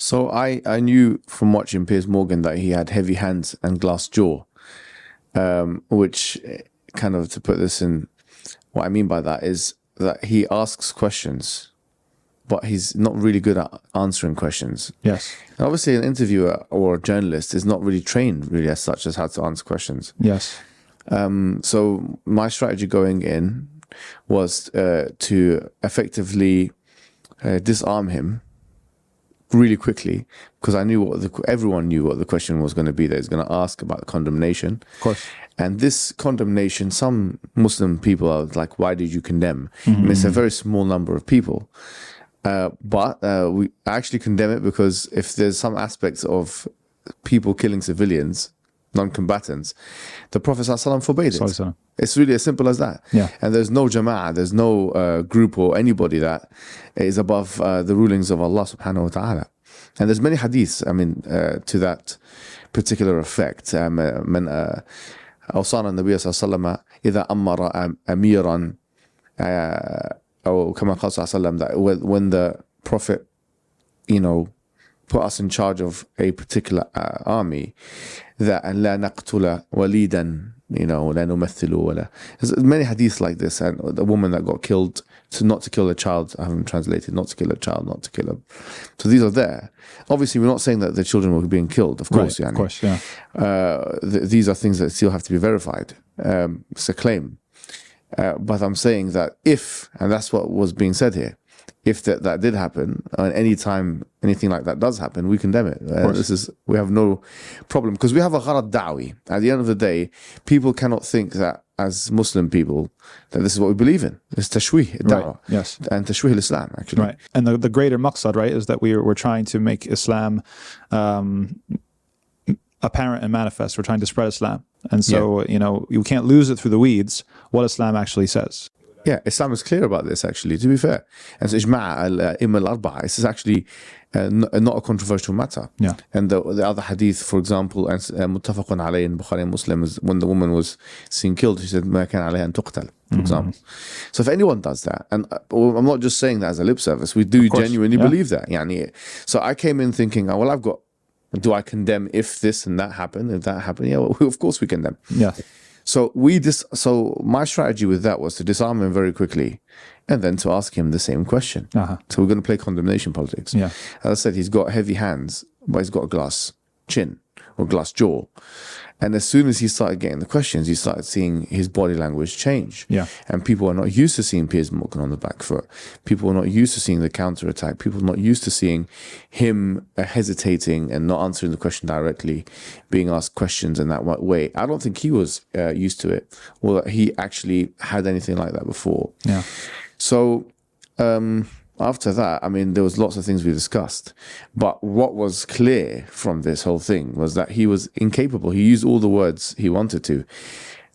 So I knew from watching Piers Morgan that he had heavy hands and glass jaw, which kind of, to put this in, what I mean by that is that he asks questions, but he's not really good at answering questions. Yes. And obviously, an interviewer or a journalist is not really trained really as such as how to answer questions. Yes. So my strategy going in was to effectively disarm him really quickly, because I knew everyone knew what the question was going to be that he's going to ask about condemnation. Of course. And this condemnation, some Muslim people are like, why did you condemn? I mean, it's a very small number of people. But we actually condemn it because if there's some aspects of people killing civilians, non-combatants, the Prophet ﷺ forbade it. It's really as simple as that. Yeah. And there's no jama'ah, there's no group or anybody that is above the rulings of Allah subhanahu wa ta'ala. And there's many hadiths, I mean, to that particular effect. أوصانا النبي صلى الله عليه وسلم إذا أمر أميرا أو كما قال صلى الله عليه وسلم, that when the Prophet, put us in charge of a particular army, that أن لا نقتل وليدا, لا نمثل ولا. There's many hadiths like this, and the woman that got killed, not to kill a child, I haven't translated, not to kill a child, not to kill a. So these are there. Obviously, we're not saying that the children were being killed, of course. Right, of course, yeah. These are things that still have to be verified. It's a claim. But I'm saying that if, and that's what was being said here, if that did happen, and any time anything like that does happen, we condemn it. We have no problem, because we have a gharad da'wi. At the end of the day, people cannot think that as Muslim people that this is what we believe in. It's tashwih da'wah, right. Yes, and tashwih al-Islam, actually. Right, and the greater maqsad, right, is that we're trying to make Islam apparent and manifest. We're trying to spread Islam, and so you can't lose it through the weeds what Islam actually says. Yeah, Islam is clear about this, actually, to be fair. And so Ijma' al-Imam al-Arba'a, this is actually not a controversial matter. Yeah. And the other hadith, for example, and Muttafaqun alayhi in Bukhari and Muslim, is when the woman was seen killed, she said, مَا كَانَ عَلَيْهَا أَن تُقْتَلْ, for example. So if anyone does that, and I'm not just saying that as a lip service, we do genuinely believe that. So I came in thinking, do I condemn if this and that happened? If that happened, of course we condemn. Yeah. So my strategy with that was to disarm him very quickly, and then to ask him the same question. So we're going to play condemnation politics. Yeah. As I said, he's got heavy hands, but he's got a glass chin or glass jaw. And as soon as he started getting the questions, he started seeing his body language change. Yeah. And people are not used to seeing Piers Morgan on the back foot. People are not used to seeing the counterattack. People are not used to seeing him hesitating and not answering the question directly, being asked questions in that way. I don't think he was used to it, or that he actually had anything like that before. Yeah. So after that, I mean, there was lots of things we discussed, but what was clear from this whole thing was that he was incapable. He used all the words he wanted to.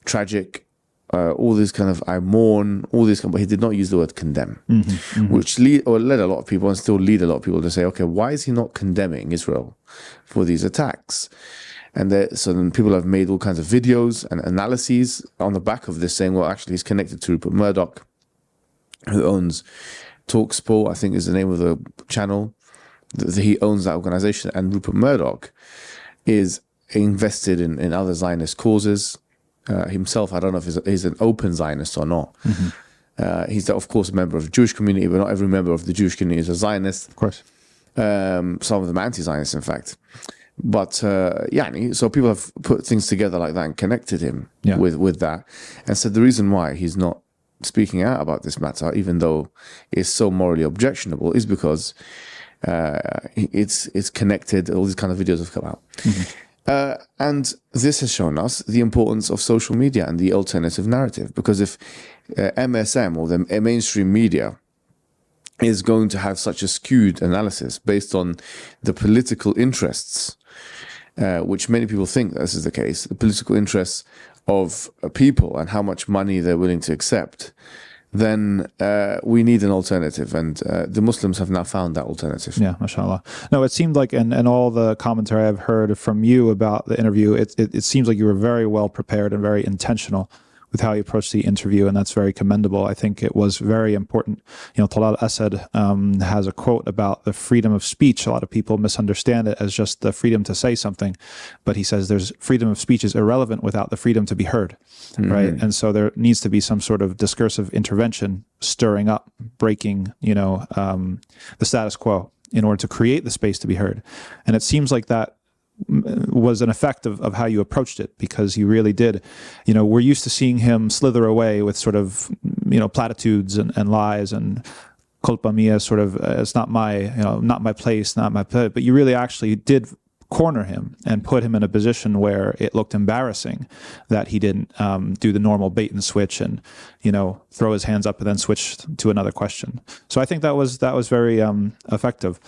Tragic, all this kind of, I mourn, all this, but he did not use the word condemn, which led a lot of people, and still lead a lot of people to say, okay, why is he not condemning Israel for these attacks? And so then people have made all kinds of videos and analyses on the back of this, saying, well, actually, he's connected to Rupert Murdoch, who owns TalkSport, I think is the name of the channel. He owns that organization, and Rupert Murdoch is invested in other Zionist causes. Himself, I don't know if he's an open Zionist or not. He's, of course, a member of the Jewish community, but not every member of the Jewish community is a Zionist. Of course. Some of them anti-Zionists, in fact. But so people have put things together like that and connected him with that, and said the reason why he's not speaking out about this matter, even though it's so morally objectionable, is because it's connected. All these kind of videos have come out. And this has shown us the importance of social media and the alternative narrative, because if MSM, or the mainstream media, is going to have such a skewed analysis based on the political interests, which many people think this is the case, the political interests of people and how much money they're willing to accept, then we need an alternative, and the Muslims have now found that alternative. Yeah, mashallah. No, it seemed like, and all the commentary I've heard from you about the interview, it seems like you were very well prepared and very intentional with how he approached the interview, and that's very commendable. I think it was very important. Talal Asad has a quote about the freedom of speech. A lot of people misunderstand it as just the freedom to say something, but he says there's freedom of speech is irrelevant without the freedom to be heard, right? And so there needs to be some sort of discursive intervention, stirring up, breaking, the status quo in order to create the space to be heard. And it seems like that was an effect of how you approached it, because he really did. We're used to seeing him slither away with sort of, platitudes and lies and culpa mia, sort of, it's not my, not my place, not my place. But you really actually did corner him and put him in a position where it looked embarrassing that he didn't do the normal bait and switch and throw his hands up and then switch to another question. So I think that was very effective.